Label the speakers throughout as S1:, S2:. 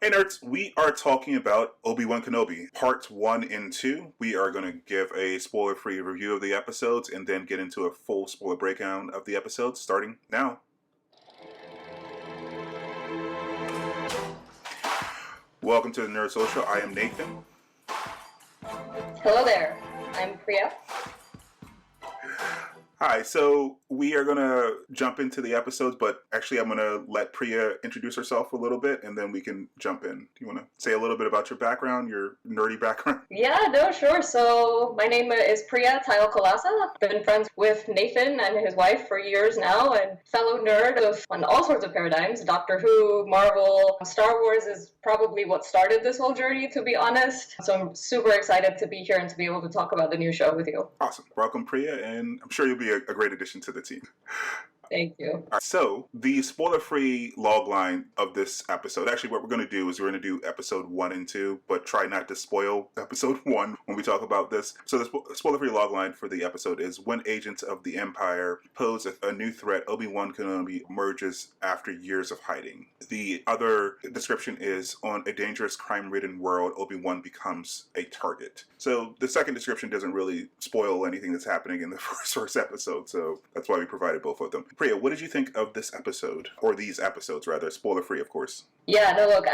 S1: Hey nerds, we are talking about Obi-Wan Kenobi, parts 1 and 2. We are going to give a spoiler-free review of the episodes and then get into a full spoiler breakdown of the episodes, starting now. Welcome to the Nerd Social. I am Nathan.
S2: Hello there, I'm Priya.
S1: Hi, so we are going to jump into the episodes, but actually I'm going to let Priya introduce herself a little bit, and then we can jump in. Do you want to say a little bit about your background, your nerdy background?
S2: Yeah, no, sure. So my name is Priya Tayo Kalasa. I've been friends with Nathan and his wife for years now, and fellow nerd on all sorts of paradigms. Doctor Who, Marvel, Star Wars is probably what started this whole journey, to be honest. So I'm super excited to be here and to be able to talk about the new show with you.
S1: Awesome. Welcome, Priya, and I'm sure you'll be a great addition to the team.
S2: Thank you.
S1: Right, so, the spoiler-free logline of this episode, actually what we're going to do is we're going to do episode 1 and 2, but try not to spoil episode 1 when we talk about this. So the spoiler-free logline for the episode is, when agents of the Empire pose a new threat, Obi-Wan Kenobi emerges after years of hiding. The other description is, on a dangerous crime-ridden world, Obi-Wan becomes a target. So the second description doesn't really spoil anything that's happening in the first episode, so that's why we provided both of them. Priya, what did you think of this episode, or these episodes rather, spoiler-free of course?
S2: Yeah, no, look,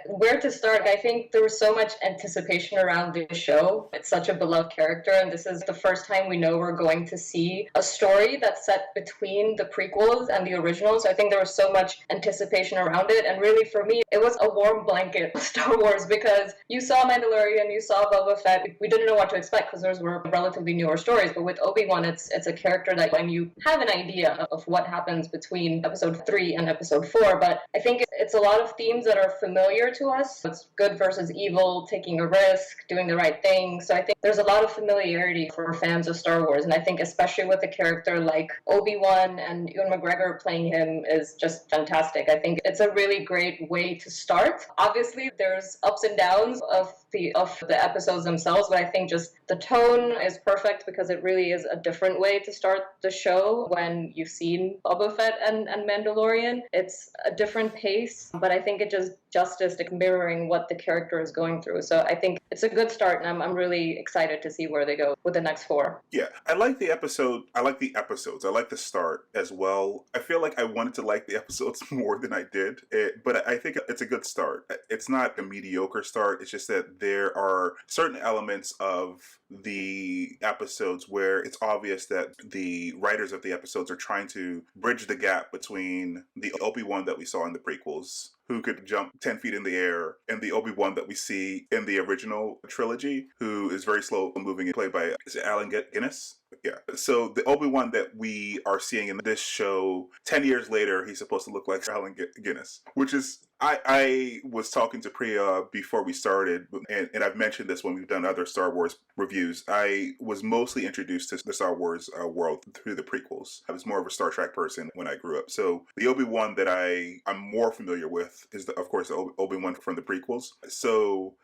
S2: where to start? I think there was so much anticipation around this show. It's such a beloved character, and this is the first time we know we're going to see a story that's set between the prequels and the originals. So I think there was so much anticipation around it, and really for me, it was a warm blanket of Star Wars, because you saw Mandalorian, you saw Boba Fett. We didn't know what to expect because those were relatively newer stories, but with Obi-Wan, it's a character that when you have an idea of what happens between episode 3 and episode 4, but I think it's a lot of themes that are familiar to us. It's good versus evil, taking a risk, doing the right thing. So I think there's a lot of familiarity for fans of Star Wars, and I think especially with a character like Obi-Wan and Ewan McGregor playing him is just fantastic. I think it's a really great way to start. Obviously, there's ups and downs of the episodes themselves, but I think just the tone is perfect because it really is a different way to start the show when you've seen Boba Fett and Mandalorian. It's a different pace, but I think it just justice to mirroring what the character is going through. So I think it's a good start, and I'm really excited to see where they go with the next 4.
S1: Yeah, I like the episode. I like the episodes. I like the start as well. I feel like I wanted to like the episodes more than I did, but I think it's a good start. It's not a mediocre start. It's just that there are certain elements of the episodes where it's obvious that the writers of the episodes are trying to bridge the gap between the Obi-Wan that we saw in the prequels, who could jump 10 feet in the air, and the Obi-Wan that we see in the original trilogy, who is very slow moving and played by, is it Allen Guinness? Yeah. So the Obi-Wan that we are seeing in this show, 10 years later, he's supposed to look like Allen Guinness, which is, I was talking to Priya before we started, and I've mentioned this when we've done other Star Wars reviews. I was mostly introduced to the Star Wars world through the prequels. I was more of a Star Trek person when I grew up. So the Obi-Wan that I'm more familiar with is, of course, Obi-Wan from the prequels. So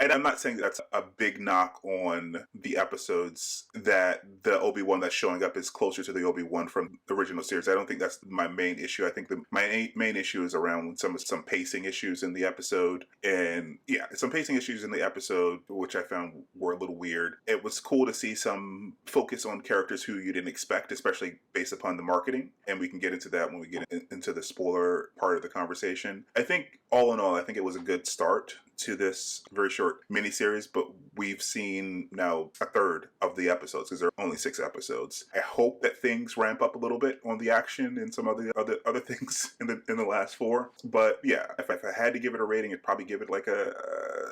S1: and I'm not saying that's a big knock on the episodes, that the Obi-Wan that's showing up is closer to the Obi-Wan from the original series. I don't think that's my main issue. I think my main issue is around some pacing issues in the episode. And yeah, some pacing issues in the episode, which I found were a little weird. It was cool to see some focus on characters who you didn't expect, especially based upon the marketing. And we can get into that when we get into the spoiler part of the conversation. I think all in all, I think it was a good start to this very short miniseries, but we've seen now a third of the episodes because there are only 6 episodes. I hope that things ramp up a little bit on the action and some other things in the last 4. But yeah, if I had to give it a rating, I'd probably give it like a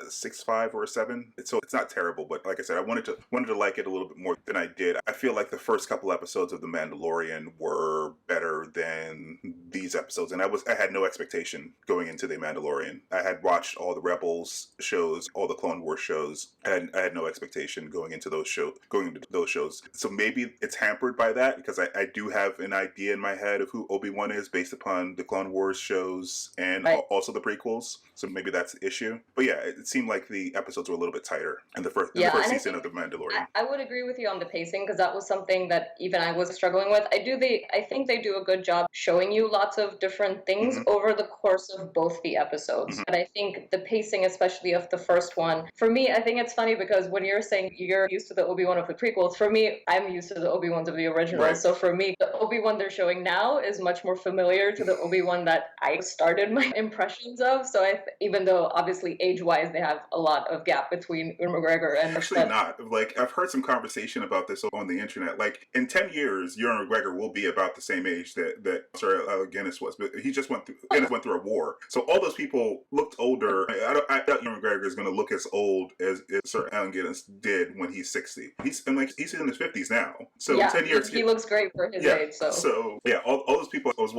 S1: 6.5 or a 7. So it's not terrible, but like I said, I wanted to like it a little bit more than I did. I feel like the first couple episodes of The Mandalorian were better than these episodes, and I had no expectation going into The Mandalorian. I had watched all the Rebels shows, all the Clone Wars shows, and I had no expectation going into those shows. So maybe it's hampered by that, because I do have an idea in my head of who Obi-Wan is based upon the Clone Wars shows and also the prequels. So maybe that's the issue. But yeah, it seemed like the episodes were a little bit tighter in the first season of The Mandalorian.
S2: I would agree with you on the pacing, because that was something that even I was struggling with. I think they do a good job showing you lots of different things over the course of both the episodes. But I think the pacing, especially of the first one, for me, I think it's funny because when you're saying you're used to the Obi-Wan of the prequels, for me, I'm used to the Obi-Wans of the originals.
S1: Right.
S2: So for me, the Obi-Wan they're showing now is much more familiar to the Obi-Wan that I started my impressions of. So even though obviously age-wise they have a lot of gap between Ewan McGregor and...
S1: Actually not. Like, I've heard some conversation about this on the internet. Like, in 10 years, Ewan McGregor will be about the same age that Sir Guinness was. But he just went through a war. So all those people looked older. I doubt Ewan McGregor is going to look as old as Sir Allen Guinness did when he's 60. He's in his 50s now. So
S2: yeah,
S1: 10 years...
S2: He looks great for his age.
S1: So yeah, all those people, I was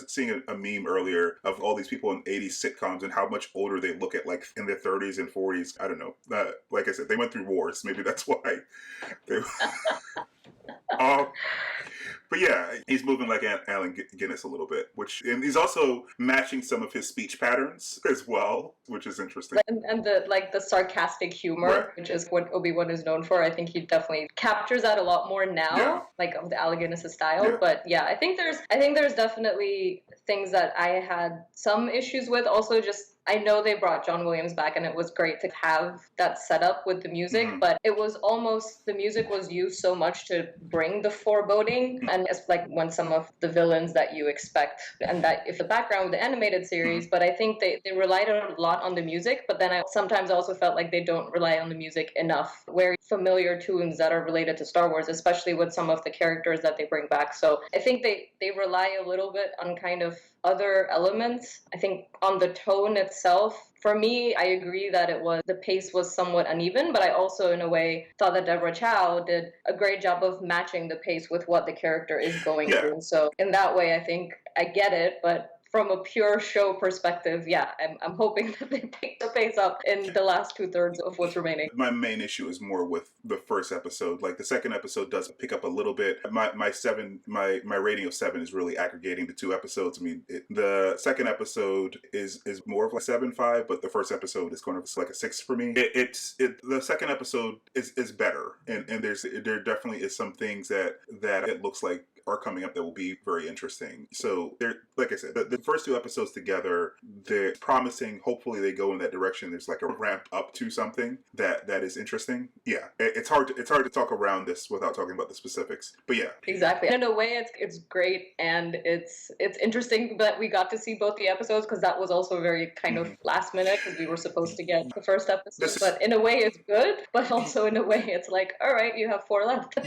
S1: seeing a meme earlier of all these people in 80s sitcoms and how much older they look at, like, in their 30s and 40s. I don't know. Like I said, they went through wars. Maybe that's why they... But yeah, he's moving like Allen Guinness a little bit, and he's also matching some of his speech patterns as well, which is interesting.
S2: And the sarcastic humor, right, which is what Obi-Wan is known for. I think he definitely captures that a lot more now, like of the Allen Guinness style. Yeah. But yeah, I think there's definitely things that I had some issues with. Also, just I know they brought John Williams back and it was great to have that setup with the music, but it was almost, the music was used so much to bring the foreboding, and it's like when some of the villains that you expect, and that if the background with the animated series, but I think they relied a lot on the music, but then I sometimes also felt like they don't rely on the music enough. Very familiar tunes that are related to Star Wars, especially with some of the characters that they bring back. So I think they rely a little bit on kind of other elements. I think on the tone itself, for me, I agree that the pace was somewhat uneven, but I also, in a way, thought that Deborah Chow did a great job of matching the pace with what the character is going through. So in that way, I think I get it, but from a pure show perspective, yeah, I'm hoping that they pick the pace up in the last 2/3 of what's remaining.
S1: My main issue is more with the first episode. Like, the second episode does pick up a little bit. My rating of 7 is really aggregating the 2 episodes. I mean, the second episode is more of like 7.5, but the first episode is kind of like a 6 for me. The second episode is better, and there definitely is some things that it looks like are coming up that will be very interesting. So like I said, the first 2 episodes together, they're promising. Hopefully they go in that direction. There's like a ramp up to something that is interesting. Yeah, it's hard to talk around this without talking about the specifics. But yeah,
S2: exactly. In a way, it's great, and it's interesting that we got to see both the episodes, because that was also very kind of last minute, because we were supposed to get the first episode. But in a way, it's good, but also in a way, it's like, all right, you have 4 left.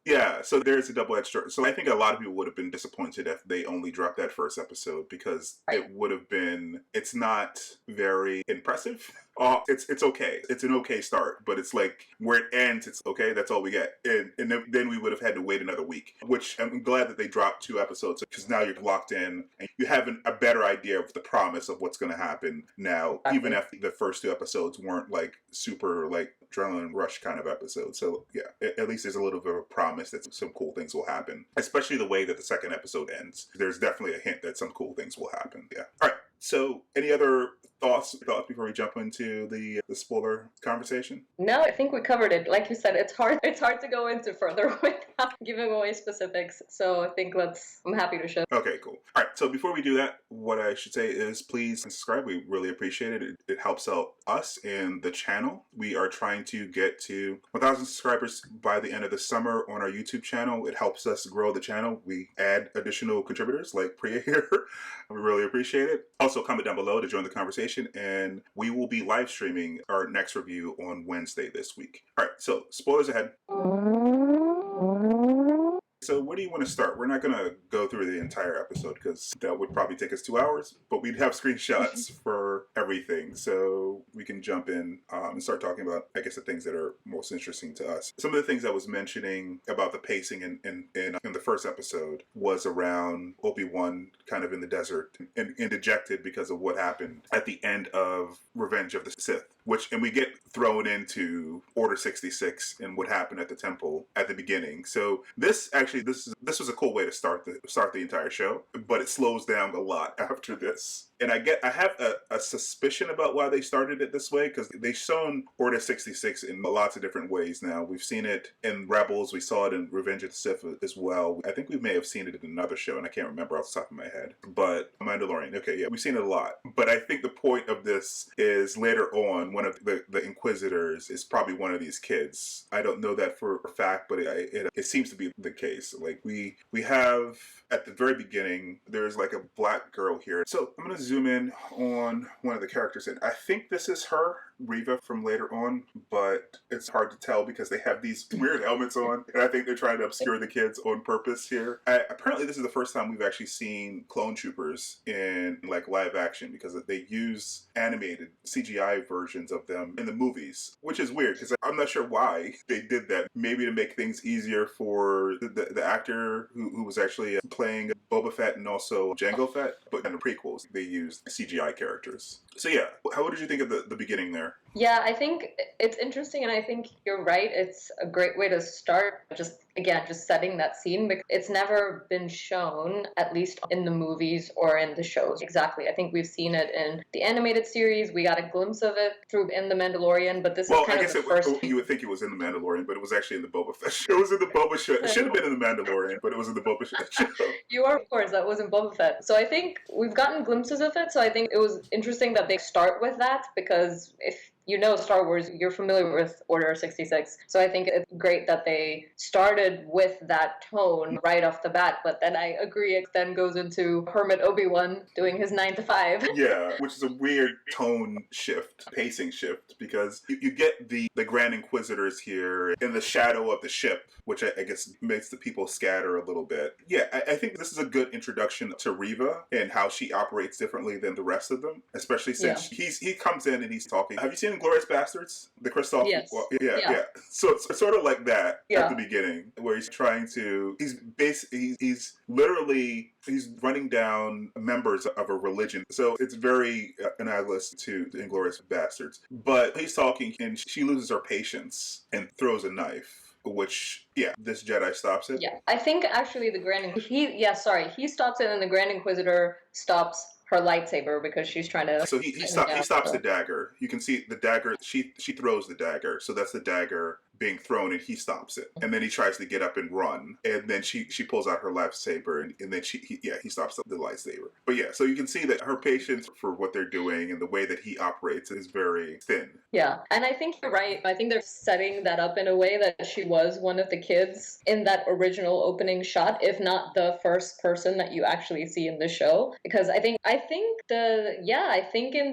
S1: Yeah, so there's a double-edged sword. So I think a lot of people would have been disappointed if they only dropped that first episode, because it would have been, it's not very impressive. It's okay. It's an okay start, but it's like where it ends, it's okay, that's all we get. And then we would have had to wait another week, which I'm glad that they dropped 2 episodes, because now you're locked in and you have a better idea of the promise of what's going to happen now, even if the first 2 episodes weren't like super like adrenaline rush kind of episodes. So yeah, at least there's a little bit of a promise that some cool things will happen, especially the way that the second episode ends. There's definitely a hint that some cool things will happen. Yeah. All right. So, any other thoughts before we jump into the spoiler conversation?
S2: No, I think we covered it. Like you said, it's hard to go into further without giving away specifics. So I think I'm happy to share.
S1: Okay, cool. All right, so before we do that, what I should say is please subscribe. We really appreciate it. It helps out us and the channel. We are trying to get to 1,000 subscribers by the end of the summer on our YouTube channel. It helps us grow the channel. We add additional contributors like Priya here. We really appreciate it. Also, comment down below to join the conversation, and we will be live streaming our next review on Wednesday this week. All right, so spoilers ahead. So where do you want to start? We're not going to go through the entire episode because that would probably take us 2 hours, but we'd have screenshots for everything. So we can jump in and start talking about, I guess, the things that are most interesting to us. Some of the things I was mentioning about the pacing in the first episode was around Obi-Wan kind of in the desert and dejected because of what happened at the end of Revenge of the Sith. And we get thrown into Order 66 and what happened at the temple at the beginning. So this was a cool way to start the entire show, but it slows down a lot after this. And I have a suspicion about why they started it this way, because they've shown Order 66 in lots of different ways now. We've seen it in Rebels, we saw it in Revenge of the Sith as well. I think we may have seen it in another show, and I can't remember off the top of my head. But Mandalorian, okay, yeah, we've seen it a lot. But I think the point of this is later on, one of the Inquisitors is probably one of these kids. I don't know that for a fact, but it seems to be the case. Like we have at the very beginning, there's like a black girl here. So I'm gonna zoom in on one of the characters, and I think this is her, Reva, from later on, but it's hard to tell because they have these weird helmets on, and I think they're trying to obscure the kids on purpose here. Apparently this is the first time we've actually seen clone troopers in like live action, because they use animated CGI versions of them in the movies, which is weird because I'm not sure why they did that. Maybe to make things easier for the actor who was actually playing Boba Fett and also Jango Fett, but in the prequels they used CGI characters. So yeah, how did you think of the beginning there?
S2: Yeah, I think it's interesting, and I think you're right. It's a great way to start, just setting that scene, because it's never been shown, at least in the movies or in the shows. Exactly. I think we've seen it in the animated series. We got a glimpse of it in The Mandalorian, but this is kind of the first...
S1: You would think it was in The Mandalorian, but it was actually in the Boba Fett show. It was in the Boba show. It should have been in The Mandalorian, but it was in the Boba Fett show.
S2: You are, of course, that was in Boba Fett. So I think we've gotten glimpses of it, so I think it was interesting that they start with that, because if you know Star Wars, you're familiar with Order 66. So I think it's great that they started with that tone right off the bat. But then I agree, it then goes into Hermit Obi-Wan doing his 9 to 5.
S1: Yeah, which is a weird tone shift, pacing shift, because you get the Grand Inquisitors here in the shadow of the ship, which I guess makes the people scatter a little bit. Yeah, I think this is a good introduction to Reva and how she operates differently than the rest of them, especially since he comes in and he's talking. Have you seen Glorious Bastards? The Christoph?
S2: Yes.
S1: Well, yeah. So it's sort of like that at the beginning, where he's trying to, he's literally running down members of a religion. So it's very analogous to the Inglourious Bastards. But he's talking and she loses her patience and throws a knife, which, this Jedi stops it.
S2: Yeah, I think actually he stops it, and the Grand Inquisitor stops her lightsaber because she's trying to...
S1: So he stops the dagger. You can see the dagger, she throws the dagger. So that's the dagger being thrown, and he stops it. And then he tries to get up and run. And then she pulls out her lightsaber, and then he stops the lightsaber. But yeah, so you can see that her patience for what they're doing and the way that he operates is very thin.
S2: Yeah, and I think you're right. I think they're setting that up in a way that she was one of the kids in that original opening shot, if not the first person that you actually see in the show. Because I think in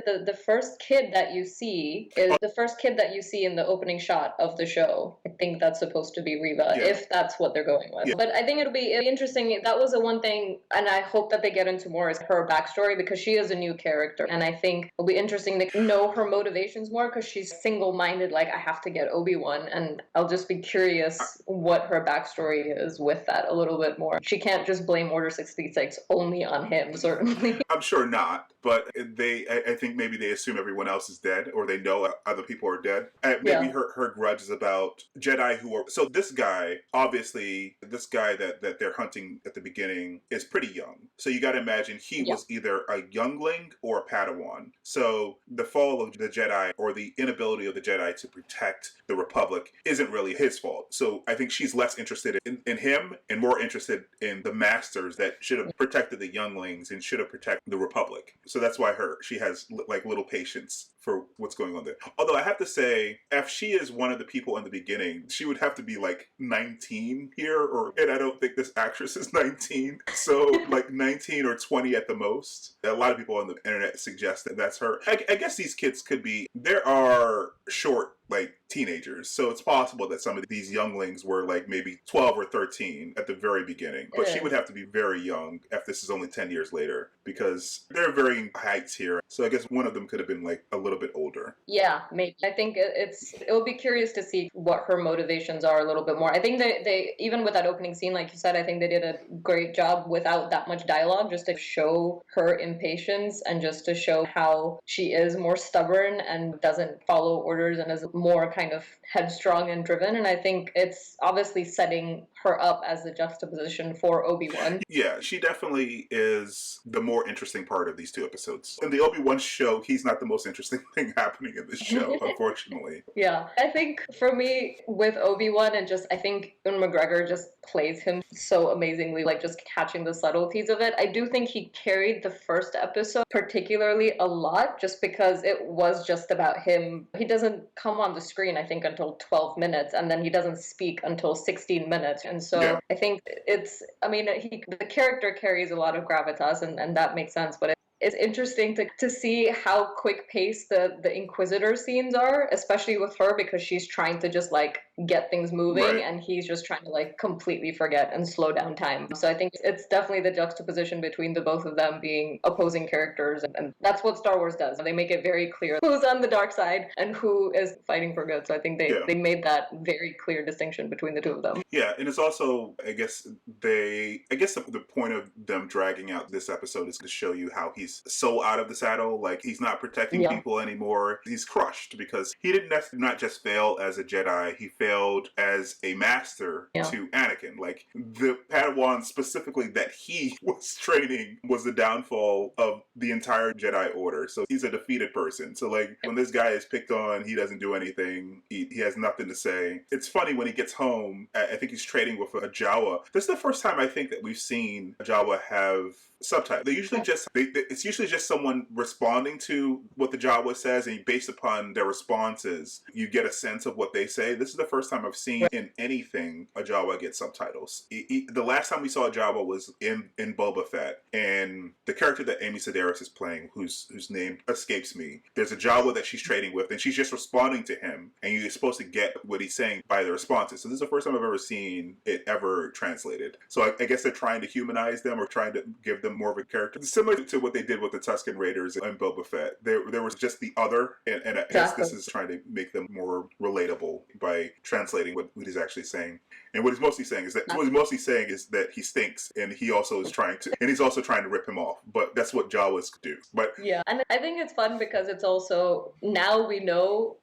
S2: the first kid that you see is the first kid that you see in the opening shot of the show. I think that's supposed to be Reva, if that's what they're going with. Yeah. But I think it'll be interesting. That was the one thing, and I hope that they get into more, is her backstory, because she is a new character. And I think it'll be interesting to know her motivations more, because she's single-minded, like, I have to get Obi-Wan. And I'll just be curious what her backstory is with that a little bit more. She can't just blame Order 66 only on him, certainly.
S1: I'm sure not. But I think maybe they assume everyone else is dead, or they know other people are dead. Maybe her grudge is about Jedi who are... So this guy that they're hunting at the beginning is pretty young. So you got to imagine he was either a youngling or a Padawan. So the fall of the Jedi, or the inability of the Jedi to protect the Republic, isn't really his fault. So I think she's less interested in him and more interested in the masters that should have protected the younglings and should have protected the Republic. So that's why she has like little patience for what's going on there. Although I have to say, if she is one of the people in the beginning, she would have to be like 19 here, and I don't think this actress is 19. So like 19 or 20 at the most. A lot of people on the internet suggest that that's her. I guess these kids could be, there are short, like, teenagers. So it's possible that some of these younglings were like maybe 12 or 13 at the very beginning. But she would have to be very young if this is only 10 years later, because there are varying heights here. So I guess one of them could have been like a little bit older.
S2: Yeah, maybe. I think it'll be curious to see what her motivations are a little bit more. I think they even with that opening scene, like you said, I think they did a great job without that much dialogue, just to show her impatience and just to show how she is more stubborn and doesn't follow orders and is more kind of headstrong and driven. And I think it's obviously setting her up as the juxtaposition for Obi-Wan.
S1: Yeah, she definitely is the more interesting part of these two episodes. In the Obi-Wan show, he's not the most interesting thing happening in this show, unfortunately.
S2: Yeah, I think for me with Obi-Wan and just I think Ewan McGregor just plays him so amazingly, like just catching the subtleties of it. I do think he carried the first episode particularly a lot just because it was just about him. He doesn't come on the screen, I think, until 12 minutes, and then he doesn't speak until 16 minutes. And so I think the character carries a lot of gravitas, and that makes sense, but it's interesting to see how quick-paced the Inquisitor scenes are, especially with her, because she's trying to just, like, get things moving, and he's just trying to, like, completely forget and slow down time. So I think it's definitely the juxtaposition between the both of them being opposing characters, and that's what Star Wars does. They make it very clear who's on the dark side and who is fighting for good. So I think they made that very clear distinction between the two of them.
S1: Yeah, and it's also, I guess the point of them dragging out this episode is to show you how he's so out of the saddle. Like, he's not protecting people anymore. He's crushed because he didn't not just fail as a Jedi, he failed as a master to Anakin. Like, the Padawan specifically that he was training was the downfall of the entire Jedi Order. So he's a defeated person. So, like, when this guy is picked on, he doesn't do anything. He has nothing to say. It's funny when he gets home, I think he's trading with a Jawa. This is the first time I think that we've seen a Jawa have subtitles. They usually it's usually just someone responding to what the Jawa says, and based upon their responses, you get a sense of what they say. This is the first time I've seen in anything a Jawa get subtitles. The last time we saw a Jawa was in Boba Fett, and the character that Amy Sedaris is playing, whose name escapes me, there's a Jawa that she's trading with, and she's just responding to him, and you're supposed to get what he's saying by the responses. So this is the first time I've ever seen it ever translated. So I guess they're trying to humanize them or trying to give them more of a character. Similar to what they did with the Tusken Raiders and Boba Fett. There was just the other, and I guess this is trying to make them more relatable by translating what he's actually saying. And what he's mostly saying is that he stinks, and he's also trying to rip him off. But that's what Jawas do. But
S2: yeah, and I think it's fun because it's also, now we know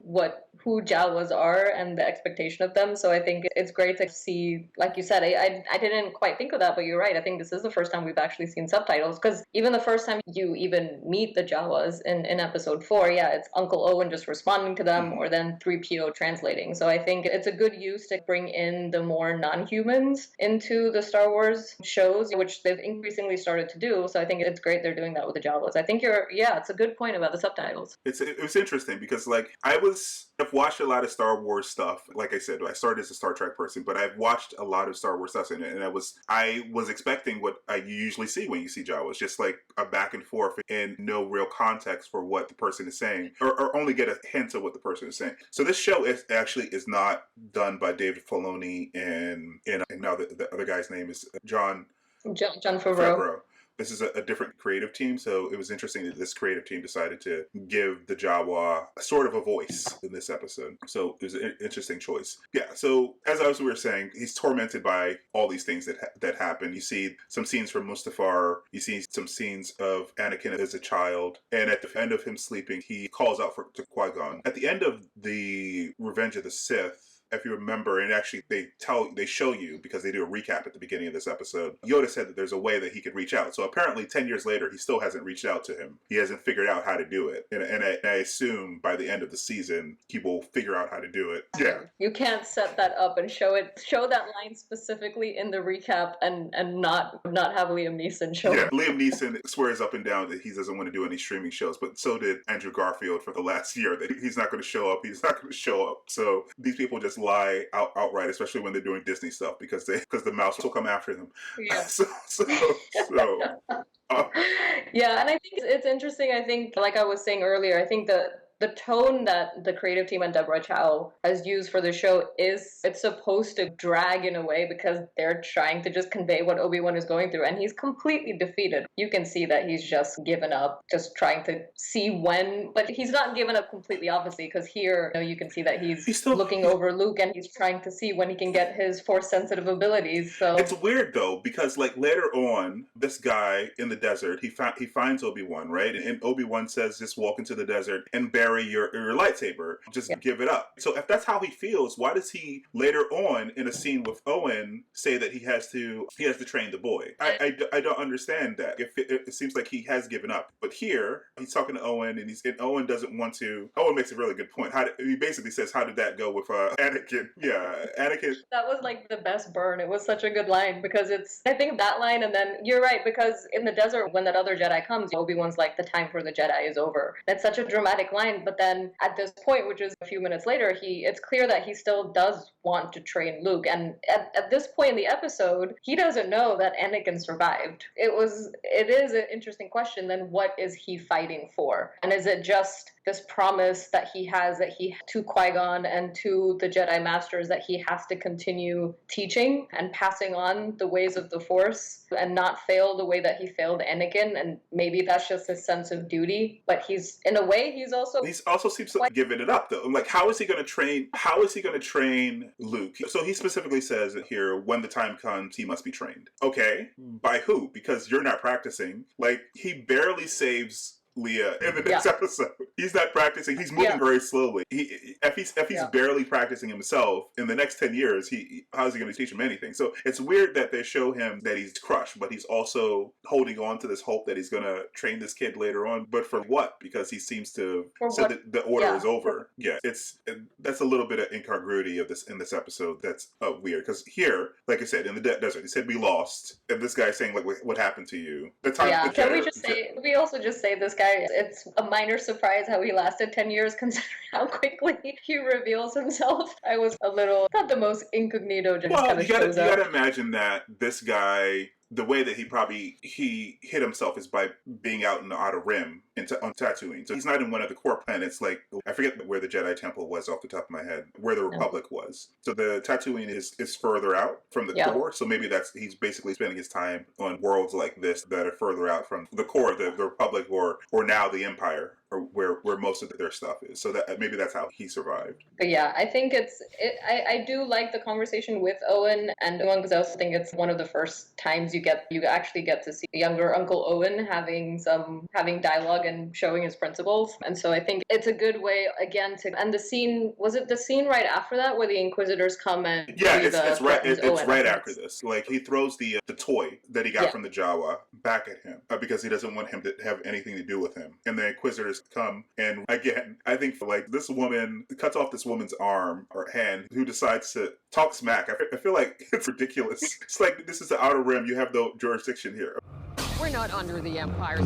S2: who Jawas are and the expectation of them. So I think it's great to see, like you said, I didn't quite think of that, but you're right. I think this is the first time we've actually seen subtitles, because even the first time you even meet the Jawas in episode 4, it's Uncle Owen just responding to them, or then 3PO translating. So I think it's a good use to bring in the more non-humans into the Star Wars shows, which they've increasingly started to do. So I think it's great they're doing that with the Jawas. I think it's a good point about the subtitles.
S1: It was interesting because, like, I've watched a lot of Star Wars stuff. Like I said, I started as a Star Trek person, but I've watched a lot of Star Wars stuff, and I was expecting what I usually see when you see Jawas, just like a back and forth and no real context for what the person is saying, or only get a hint of what the person is saying. So this show is not done by David Filoni, and now the other guy's name is John Favreau. This is a different creative team, so it was interesting that this creative team decided to give the Jawa sort of a voice in this episode. So it was an interesting choice. Yeah, so as we were saying, he's tormented by all these things that happen. You see some scenes from Mustafar, you see some scenes of Anakin as a child, and at the end of him sleeping, he calls out to Qui-Gon. At the end of the Revenge of the Sith, if you remember, and actually they show you, because they do a recap at the beginning of this episode, Yoda said that there's a way that he could reach out. So apparently 10 years later, he still hasn't reached out to him. He hasn't figured out how to do it. And I assume by the end of the season, he will figure out how to do it. Yeah.
S2: You can't set that up and show that line specifically in the recap and not have Liam Neeson show
S1: it.
S2: Up.
S1: Liam Neeson swears up and down that he doesn't want to do any streaming shows, but so did Andrew Garfield for the last year, that he's not going to show up. He's not going to show up. So these people just lie outright, especially when they're doing Disney stuff, because the mouse will come after them.
S2: Yeah.
S1: Yeah,
S2: and I think it's interesting. I think, like I was saying earlier, I think the tone that the creative team and Deborah Chow has used for the show it's supposed to drag in a way, because they're trying to just convey what Obi-Wan is going through, and he's completely defeated. You can see that he's just given up, just trying to see when, but he's not given up completely, obviously, because here, you can see that he's still looking over Luke, and he's trying to see when he can get his Force-sensitive abilities. So
S1: it's weird, though, because, like, later on, this guy in the desert, he finds Obi-Wan, right? And Obi-Wan says, just walk into the desert, and Beru bury your lightsaber. Just give it up. So if that's how he feels, why does he later on in a scene with Owen say that he has to train the boy? I don't understand that. If it seems like he has given up, but here he's talking to Owen, and Owen doesn't want to. Owen makes a really good point. He basically says, "How did that go with Anakin?" Yeah, Anakin.
S2: That was like the best burn. It was such a good line because I think that line, and then you're right, because in the desert when that other Jedi comes, Obi-Wan's like, the time for the Jedi is over. That's such a dramatic line, but then at this point, which is a few minutes later, it's clear that he still does want to train Luke, and at this point in the episode, he doesn't know that Anakin survived. It is an interesting question. Then what is he fighting for? And is it just this promise that he has to Qui-Gon and to the Jedi Masters that he has to continue teaching and passing on the ways of the Force and not fail the way that he failed Anakin? And maybe that's just his sense of duty. But he's also
S1: seems to give it up though. Like, how is he going to train Luke? So he specifically says it here, when the time comes, he must be trained. Okay, by who? Because you're not practicing. Like, he barely saves Leia in the next episode. He's not practicing. He's moving very slowly. If he's barely practicing himself in the next 10 years, how's he going to teach him anything? So it's weird that they show him that he's crushed, but he's also holding on to this hope that he's going to train this kid later on. But for what? Because he seems to say that the order is over. That's a little bit of incongruity of this in this episode. That's weird, because here, like I said, in the desert, he said we lost, and this guy's saying, like, what happened to you?
S2: Can we also just say this guy? It's a minor surprise how he lasted 10 years considering how quickly he reveals himself. I was a little, not the most incognito, just kind of shows up.
S1: You gotta imagine that this guy, the way that he hit himself is by being out in the Outer Rim on Tatooine. So he's not in one of the core planets. Like, I forget where the Jedi Temple was off the top of my head, where the Republic was. So the Tatooine is further out from the core. So maybe he's basically spending his time on worlds like this that are further out from the core, the Republic, or now the Empire, or where most of their stuff is. So that maybe that's how he survived.
S2: But yeah, I think I do like the conversation with Owen and Ewan, because I also think it's one of the first times you actually get to see younger Uncle Owen having dialogue and showing his principles. And so I think it's a good way again and the scene, was it the scene right after that where the Inquisitors come and
S1: it's right after this. Like, he throws the toy that he got from the Jawa back at him because he doesn't want him to have anything to do with him. And the Inquisitors come, and again, I think like this woman cuts off this woman's arm or hand who decides to talk smack. I feel like it's ridiculous. It's like, this is the Outer Rim. You have no jurisdiction here.
S3: We're not under the Empire.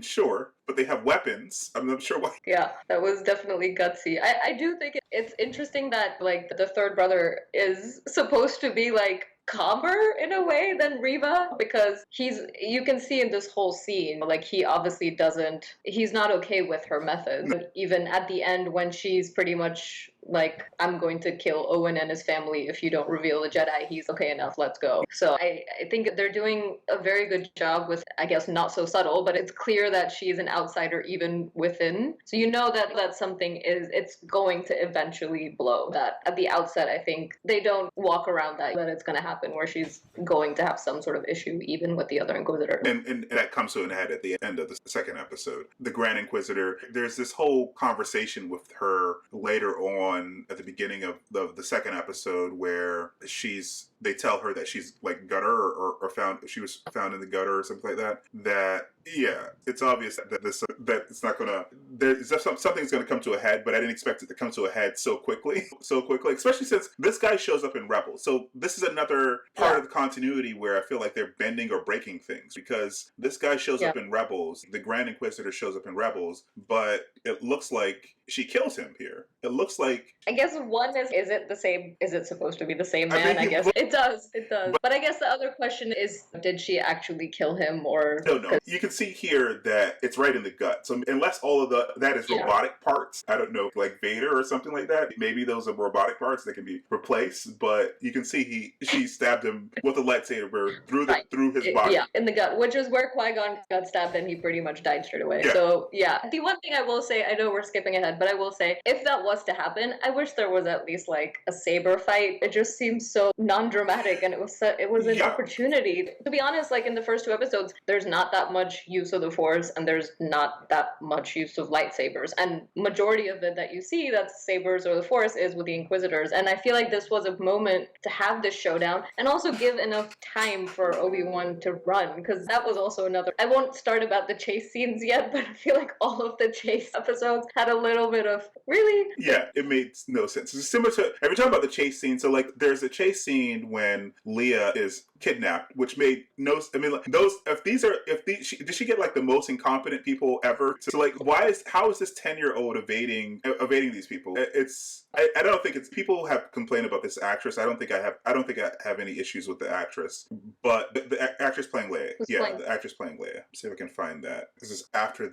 S1: Sure, but they have weapons. I'm not sure why.
S2: Yeah, that was definitely gutsy. I do think it's interesting that, like, the third brother is supposed to be, like, calmer in a way than Reva, because you can see in this whole scene, like, he obviously he's not okay with her methods. But even at the end, when she's pretty much like, I'm going to kill Owen and his family if you don't reveal the Jedi, he's okay enough, let's go. So I think they're doing a very good job with, I guess, not so subtle, but it's clear that she's an outsider even within. So you know that something it's going to eventually blow. That at the outset, I think they don't walk around that it's going to happen, where she's going to have some sort of issue even with the other Inquisitor.
S1: And that comes to an head at the end of the second episode. The Grand Inquisitor, there's this whole conversation with her later on at the beginning of the second episode where they tell her that she's like gutter or she was found in the gutter or something like that. It's obvious that it's not gonna, something's gonna come to a head, but I didn't expect it to come to a head so quickly, especially since this guy shows up in Rebels. So this is another part of the continuity where I feel like they're bending or breaking things, because this guy shows up in Rebels, the Grand Inquisitor shows up in Rebels, but it looks like she kills him here. It looks like,
S2: I guess one is it the same? Is it supposed to be the same man? I guess it does. But I guess the other question is, did she actually kill him, or?
S1: No. You can see here that it's right in the gut. So unless all of that is robotic parts, I don't know, like Vader or something like that. Maybe those are robotic parts that can be replaced. But you can see she stabbed him with a lightsaber through his body.
S2: Yeah, in the gut, which is where Qui-Gon got stabbed, and he pretty much died straight away. Yeah. So the one thing I will say, I know we're skipping ahead, but I will say, if that was to happen, I wish there was at least like a saber fight. It just seems so non-dramatic dramatic, and it was an
S1: Yeah.
S2: opportunity. To be honest, like in the first 2 episodes, there's not that much use of the Force, and there's not that much use of lightsabers. And majority of it that you see, that's sabers or the Force, is with the Inquisitors. And I feel like this was a moment to have this showdown, and also give enough time for Obi-Wan to run, because that was also another. I won't start about the chase scenes yet, but I feel like all of the chase episodes had a little bit of really.
S1: Yeah, it made no sense. It's similar to every time about the chase scene. So like, there's a chase scene when Leia is kidnapped, which made no. I mean, like, those did she get like the most incompetent people ever? So like, how is this 10-year-old evading these people? I don't think it's people have complained about this actress. I don't think I have any issues with the actress, but the actress playing Leia. The actress playing Leia. See if I can find that. This is after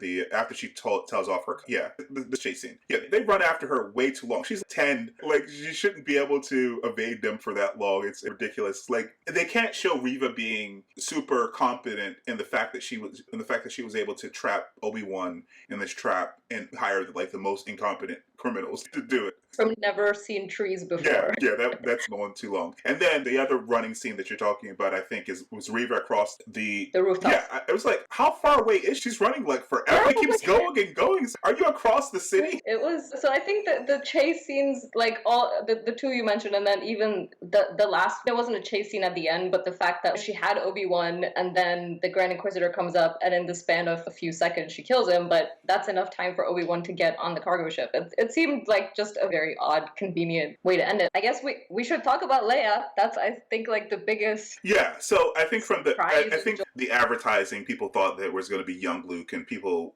S1: she tells off her. Yeah, the chase scene. Yeah, they run after her way too long. She's 10. Like, she shouldn't be able to evade them for that long. It's ridiculous. Like, they can't show Reva being super competent in the fact that she was able to trap Obi-Wan in this trap and hire like the most incompetent criminals to do it.
S2: From never seen trees before.
S1: That's going too long. And then the other running scene that you're talking about, I think, was Reva across the
S2: rooftop.
S1: Yeah, I was like, how far away is she's running? Like forever. It keeps going and going. Are you across the city?
S2: It was. So I think that the chase scenes, like all the 2 you mentioned, and then even the last, there wasn't a chase scene at the end, but the fact that she had Obi-Wan, and then the Grand Inquisitor comes up, and in the span of a few seconds, she kills him. But that's enough time for Obi-Wan to get on the cargo ship. It seemed like just a very odd, convenient way to end it. I guess we should talk about Leia. That's, I think, like the biggest.
S1: Yeah. So I think I think the advertising, people thought that it was going to be young Luke, and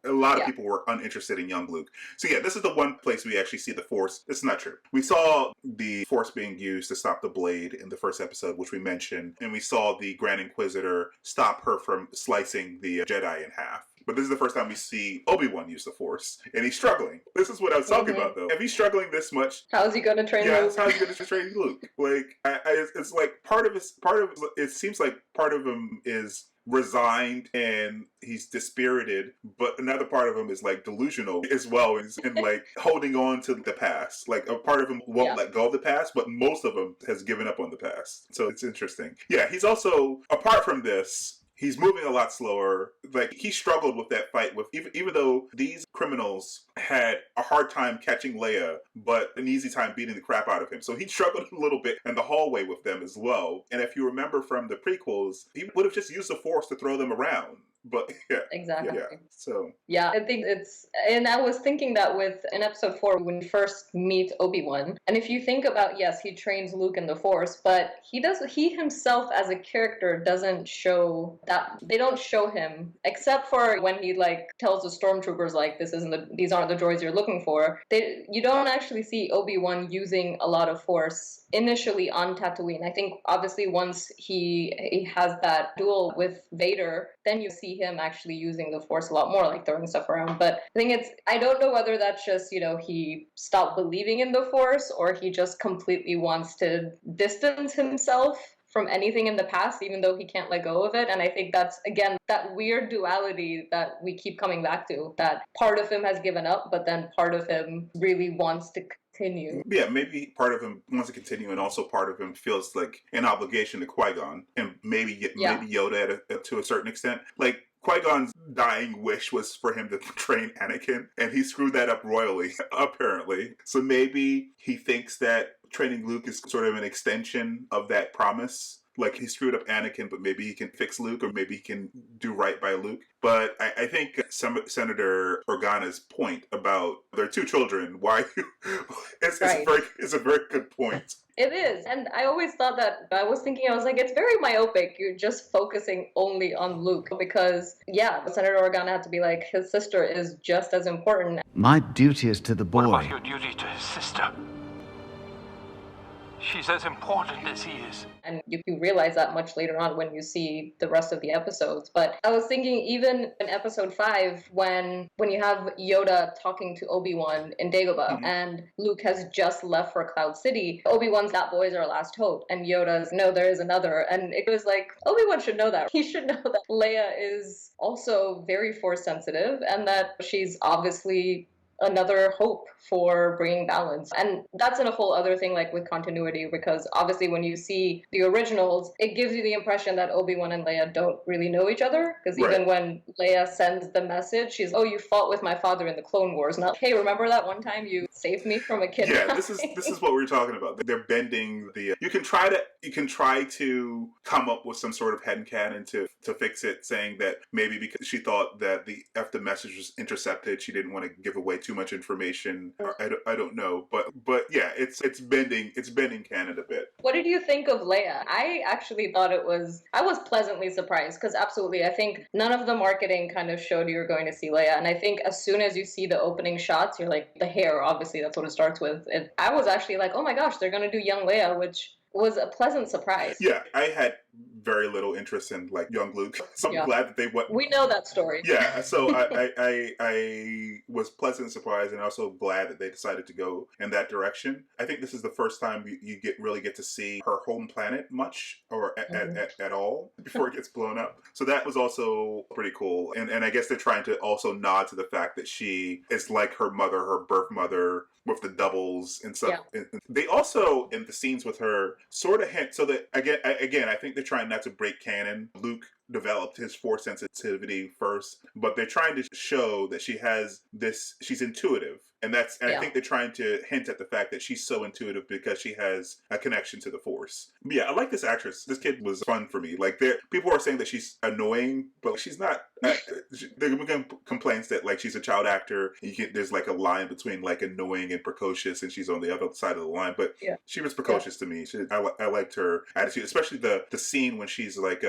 S1: a lot of people were uninterested in young Luke. So yeah, this is the one place we actually see the Force. It's not true. We saw the Force being used to stop the blade in the first episode, which we mentioned, and we saw the Grand Inquisitor stop her from slicing the Jedi in half. But this is the first time we see Obi-Wan use the Force, and he's struggling. This is what I was talking about, though. If he's struggling this much,
S2: how is he going to train Luke?
S1: How is he going to train Luke? Like, it's like it seems like part of him is resigned and he's dispirited, but another part of him is like delusional as well, and like holding on to the past. Like, a part of him won't let go of the past, but most of him has given up on the past. So it's interesting. Yeah, he's also, apart from this, he's moving a lot slower. Like, he struggled with that fight with, even though these criminals had a hard time catching Leia, but an easy time beating the crap out of him. So he struggled a little bit in the hallway with them as well. And if you remember from the prequels, he would have just used the Force to throw them around. But yeah,
S2: exactly.
S1: Yeah. So
S2: yeah, I think and I was thinking that with in episode 4 when we first meet Obi-Wan, and if you think about, yes, he trains Luke in the Force, but he himself as a character doesn't show that. They don't show him, except for when he like tells the stormtroopers like these aren't the droids you're looking for. You don't actually see Obi-Wan using a lot of Force initially on Tatooine. I think obviously once he has that duel with Vader, then you see him actually using the Force a lot more, like throwing stuff around. But I don't know whether that's just, he stopped believing in the Force, or he just completely wants to distance himself from anything in the past, even though he can't let go of it. And I think that's, again, that weird duality that we keep coming back to, that part of him has given up, but then part of him really wants to continue.
S1: Yeah, maybe part of him wants to continue, and also part of him feels like an obligation to Qui-Gon, and maybe Yoda to a certain extent. Like, Qui-Gon's dying wish was for him to train Anakin, and he screwed that up royally, apparently. So maybe he thinks that training Luke is sort of an extension of that promise. Like, he screwed up Anakin, but maybe he can fix Luke, or maybe he can do right by Luke. But I think Senator Organa's point about their 2 children, why it's a very good point.
S2: It is. And I always thought that, I was like, it's very myopic. You're just focusing only on Luke. Because, Senator Organa had to be like, his sister is just as important.
S4: My duty is to the boy.
S5: What about your duty to his sister? She's as important as he is.
S2: And you realize that much later on when you see the rest of the episodes. But I was thinking, even in episode 5, when you have Yoda talking to Obi-Wan in Dagobah, and Luke has just left for Cloud City, Obi-Wan's "that boy's our last hope," and Yoda's "no, there is another." And it was like, Obi-Wan should know that. He should know that Leia is also very Force sensitive, and that she's obviously another hope for bringing balance. And that's in a whole other thing, like with continuity, because obviously when you see the originals, it gives you the impression that Obi-Wan and Leia don't really know each other, because even when Leia sends the message, she's, oh, you fought with my father in the Clone Wars, not, hey, remember that one time you saved me from a kid?
S1: Yeah, this is what we were talking about. They're bending the. You can try to come up with some sort of headcanon to fix it, saying that maybe because she thought that if the message was intercepted, she didn't want to give away too much information. I don't know, but yeah, it's bending canon a bit.
S2: What did you think of Leia? I actually thought I was pleasantly surprised, because absolutely, I think none of the marketing kind of showed you were going to see Leia, and I think as soon as you see the opening shots, you're like, the hair, obviously, that's what it starts with. And I was actually like, oh my gosh, they're going to do young Leia, which was a pleasant surprise.
S1: Yeah, I had very little interest in like young Luke, so I'm glad that they went.
S2: We know that story.
S1: Yeah, so I was pleasantly surprised, and also glad that they decided to go in that direction. I think this is the first time you really get to see her home planet much, or at all, before it gets blown up. So that was also pretty cool, and I guess they're trying to also nod to the fact that she is like her mother, her birth mother, with the doubles and stuff. Yeah. And they also, in the scenes with her, sort of hint, so that again, I think they're trying not to break canon. Luke developed his force sensitivity first, but they're trying to show that she's intuitive. And I think they're trying to hint at the fact that she's so intuitive because she has a connection to the Force. But yeah, I like this actress. This kid was fun for me. Like, people are saying that she's annoying, but she's not. They're making complaints that like she's a child actor. There's like a line between like annoying and precocious, and she's on the other side of the line. But she was precocious to me. I liked her attitude, especially the scene when she's like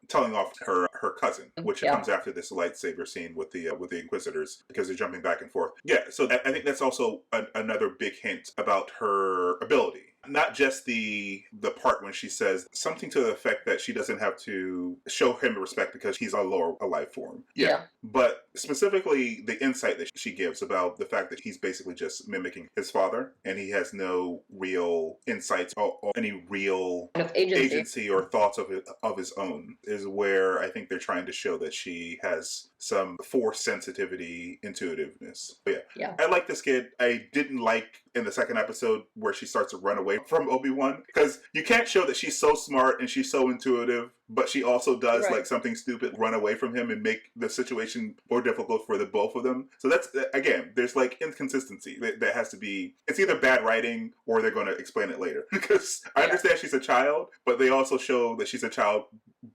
S1: telling off her cousin, which comes after this lightsaber scene with the Inquisitors, because they're jumping back and forth. Yeah, so I think that's also another big hint about her ability. Not just the part when she says something to the effect that she doesn't have to show him respect because he's a lower life form. Yeah. But specifically the insight that she gives about the fact that he's basically just mimicking his father, and he has no real insights or any real agency or thoughts of his own, is where I think they're trying to show that she has some force sensitivity, intuitiveness. But yeah, I like this kid. I didn't like in the second episode where she starts to run away from Obi-Wan, because you can't show that she's so smart and she's so intuitive, but she also does like something stupid, run away from him and make the situation more difficult for the both of them. So that's, again, there's like inconsistency that has to be, it's either bad writing or they're going to explain it later. Because I understand she's a child, but they also show that she's a child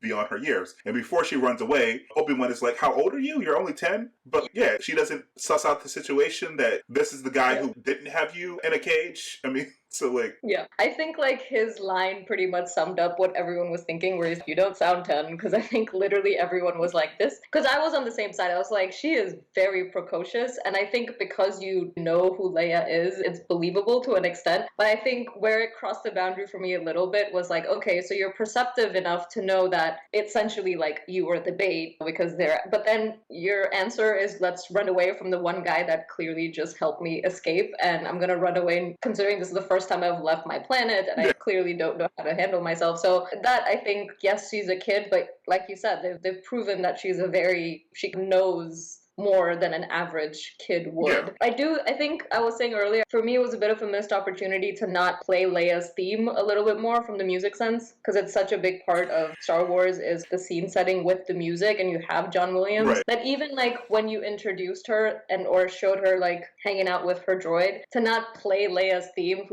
S1: beyond her years. And before she runs away, Obi-Wan is like, how old are you? You're only 10? But yeah, she doesn't suss out the situation that this is the guy who didn't have you in a cage. I mean, so like... Yeah.
S2: I think like his line pretty much summed up what everyone was thinking, where he's, you don't sound 10, because I think literally everyone was like this. Because I was on the same side. I was like, she is very precocious. And I think because you know who Leia is, it's believable to an extent. But I think where it crossed the boundary for me a little bit was like, okay, so you're perceptive enough to know that essentially like you were the bait, because but then your answer is, let's run away from the one guy that clearly just helped me escape, and I'm gonna run away considering this is the first time I've left my planet and I clearly don't know how to handle myself. So that, I think, yes, she's a kid, but like you said, they've proven that she knows more than an average kid would. Yeah. I think I was saying earlier, for me it was a bit of a missed opportunity to not play Leia's theme a little bit more from the music sense, because it's such a big part of Star Wars is the scene setting with the music, and you have John Williams, that even like when you introduced her or showed her like hanging out with her droid, to not play Leia's theme,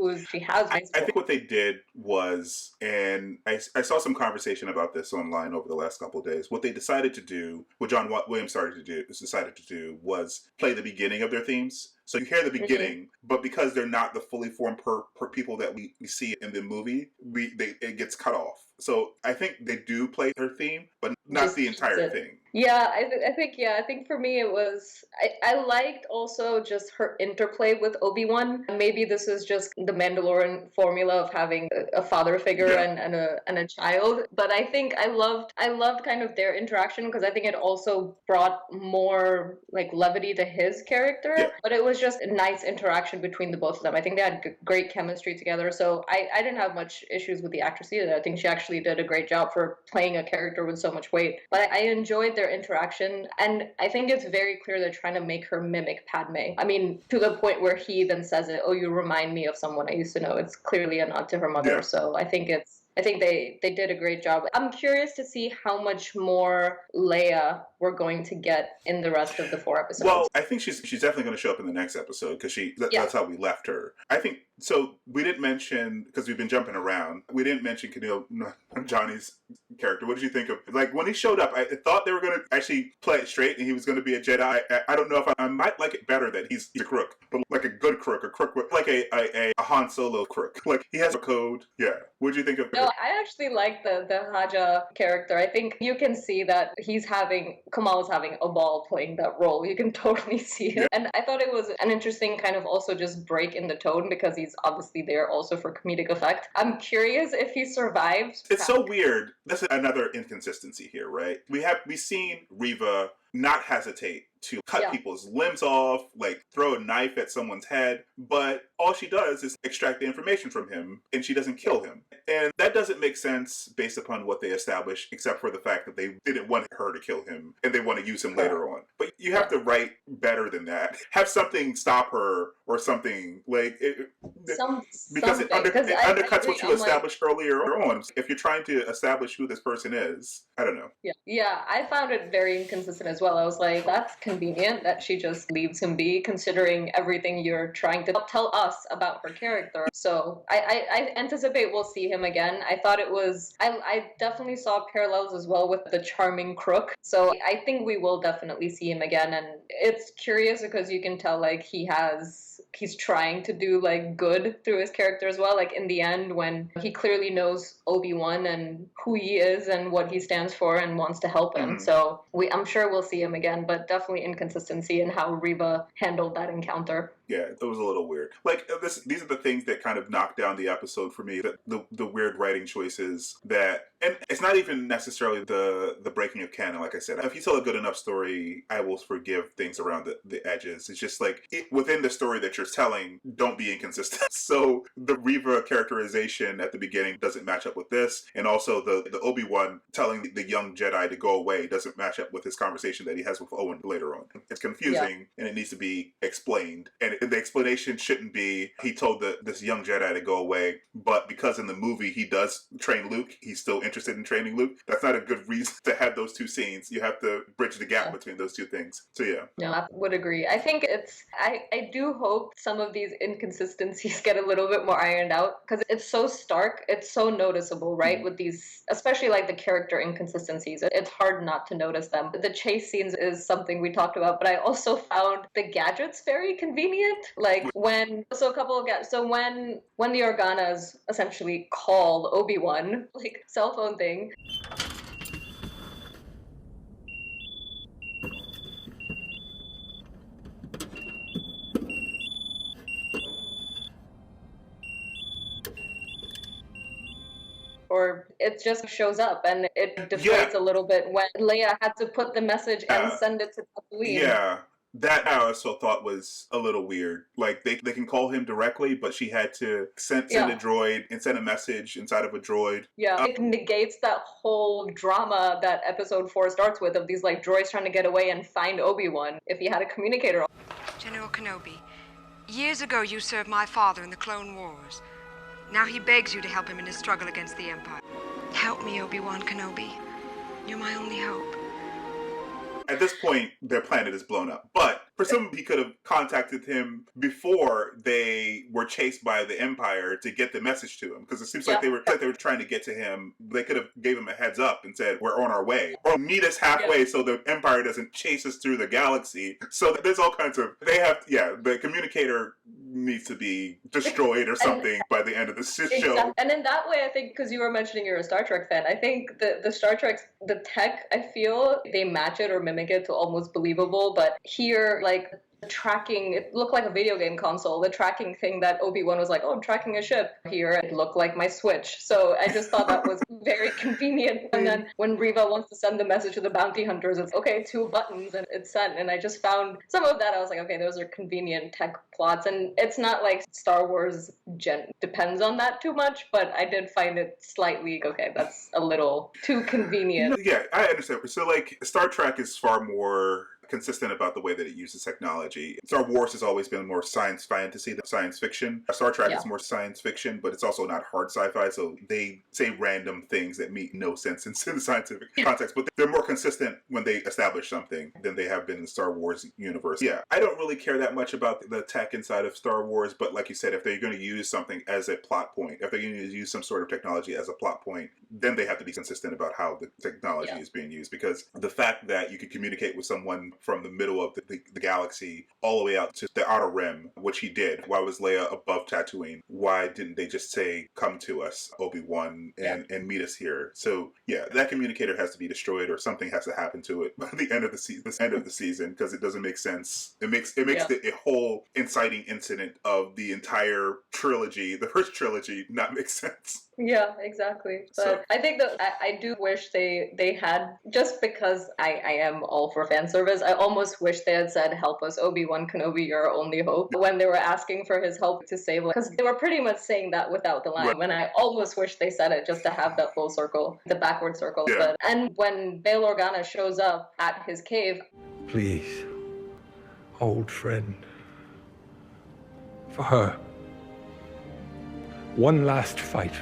S2: I
S1: think what they did was, and I saw some conversation about this online over the last couple of days, what they decided to do, what John Williams decided to do was play the beginning of their themes. So you hear the beginning, but because they're not the fully formed per people that we see in the movie, it gets cut off. So I think they do play her theme, but not the entire thing.
S2: Yeah, I think for me it was, I liked also just her interplay with Obi-Wan. Maybe this is just the Mandalorian formula of having a father figure and a child, but I think I loved kind of their interaction, because I think it also brought more like levity to his character, but it was just a nice interaction between the both of them. I think they had great chemistry together, so I didn't have much issues with the actress either. I think she actually did a great job for playing a character with so much weight, but I enjoyed their their interaction, and I think it's very clear they're trying to make her mimic Padme. I mean, to the point where he then says it, "Oh, you remind me of someone I used to know." It's clearly a nod to her mother.
S1: Yeah.
S2: So I think they did a great job. I'm curious to see how much more Leia we're going to get in the rest of the 4 episodes.
S1: Well, I think she's definitely going to show up in the next episode because that's how we left her. I think so. We didn't mention, because we've been jumping around, we didn't mention Johnny's character. What did you think of, like, when he showed up? I thought they were going to actually play it straight and he was going to be a Jedi. I don't know if I might like it better that he's a crook, but like a good crook, a crook with like a Han Solo crook. Like, he has a code. Yeah. What did you think of?
S2: No, I actually like the Haja character. I think you can see that Kumail is having a ball playing that role. You can totally see it. Yeah. And I thought it was an interesting kind of also just break in the tone, because he's obviously there also for comedic effect. I'm curious if he survives.
S1: It's so weird. That's another inconsistency here, right? We've seen Reva not hesitate to cut people's limbs off, like throw a knife at someone's head, but all she does is extract the information from him, and she doesn't kill him. And that doesn't make sense based upon what they established, except for the fact that they didn't want her to kill him, and they want to use him later on. But you have to write better than that. Have something stop her, or something, like, because it undercuts what you established earlier on. If you're trying to establish who this person is, I don't know.
S2: Yeah, I found it very inconsistent as well. I was like, that's convenient that she just leaves him be, considering everything you're trying to tell us about her character. So I anticipate we'll see him again. I thought it was, I definitely saw parallels as well with the charming crook. So I think we will definitely see him again. And it's curious because you can tell, like, he's trying to do, like, good through his character as well. Like, in the end, when he clearly knows Obi-Wan and who he is and what he stands for and wants to help him. So I'm sure we'll see him again, but definitely inconsistency in how Reva handled that encounter.
S1: Yeah, it was a little weird. Like, these are the things that kind of knocked down the episode for me. The weird writing choices that, and it's not even necessarily the breaking of canon. Like I said, if you tell a good enough story, I will forgive things around the edges. It's just like, within the story that you're telling, don't be inconsistent. So the Reva characterization at the beginning doesn't match up with this, and also the Obi-Wan telling the young Jedi to go away doesn't match up with his conversation that he has with Owen later on. It's confusing, and it needs to be explained. And the explanation shouldn't be he told this young Jedi to go away, but because in the movie he does train Luke, he's still interested in training Luke. That's not a good reason to have those two scenes. You have to bridge the gap between those two things. So yeah.
S2: No, I would agree. I think I do hope some of these inconsistencies get a little bit more ironed out, because it's so stark, it's so noticeable, right? With these, especially like the character inconsistencies, it's hard not to notice them. The chase scenes is something we talked about, but I also found the gadgets very convenient. Like when the Organas essentially call Obi-Wan, like, cell phone thing. Or it just shows up, and it deflates a little bit when Leia had to put the message and send it to Tatooine.
S1: Yeah. That I also thought was a little weird. Like, they can call him directly, but she had to send a droid and send a message inside of a droid.
S2: Yeah, it negates that whole drama that episode 4 starts with, of these, like, droids trying to get away and find Obi-Wan if he had a communicator.
S4: General Kenobi, years ago you served my father in the Clone Wars. Now he begs you to help him in his struggle against the Empire. Help me, Obi-Wan Kenobi. You're my only hope.
S1: At this point, their planet is blown up. But presumably he could have contacted him before they were chased by the Empire to get the message to him. Because it seems like they were trying to get to him. They could have gave him a heads up and said, we're on our way. Or meet us halfway so the Empire doesn't chase us through the galaxy. So there's all kinds of... the communicator needs to be destroyed or something by the end of the show.
S2: And in that way, I think, because you were mentioning you're a Star Trek fan, I think the Star Trek, the tech, I feel they match it or mimic it to almost believable. But here, like, tracking, it looked like a video game console, the tracking thing that Obi-Wan was like, oh, I'm tracking a ship here. It looked like my Switch. So I just thought that was very convenient. And then when Reva wants to send the message to the bounty hunters, it's okay, 2 buttons and it's sent. And I just found some of that, I was like, okay, those are convenient tech plots. And it's not like Star Wars depends on that too much, but I did find it slightly, okay, that's a little too convenient.
S1: Yeah, I understand. So, like, Star Trek is far more consistent about the way that it uses technology. Star Wars has always been more science fantasy than science fiction. Star Trek is more science fiction, but it's also not hard sci-fi, so they say random things that make no sense in the scientific context, but they're more consistent when they establish something than they have been in the Star Wars universe. Yeah, I don't really care that much about the tech inside of Star Wars, but like you said, if they're going to use something as a plot point, if they're going to use some sort of technology as a plot point, then they have to be consistent about how the technology is being used, because the fact that you can communicate with someone from the middle of the galaxy all the way out to the outer rim, which he did. Why was Leia above Tatooine? Why didn't they just say, come to us, Obi-Wan, and meet us here? So yeah, that communicator has to be destroyed, or something has to happen to it by the end of the season, because it doesn't make sense. It makes a whole inciting incident of the entire trilogy, the first trilogy, not make sense.
S2: Yeah, exactly. But I think that I do wish they had, just because I am all for fan service, I almost wish they had said, help us, Obi-Wan Kenobi, you're our only hope, when they were asking for his help to save, because they were pretty much saying that without the line, when I almost wish they said it just to have that full circle, the backward circle.
S1: Yeah.
S2: And when Bail Organa shows up at his cave,
S6: please, old friend, for her, one last fight.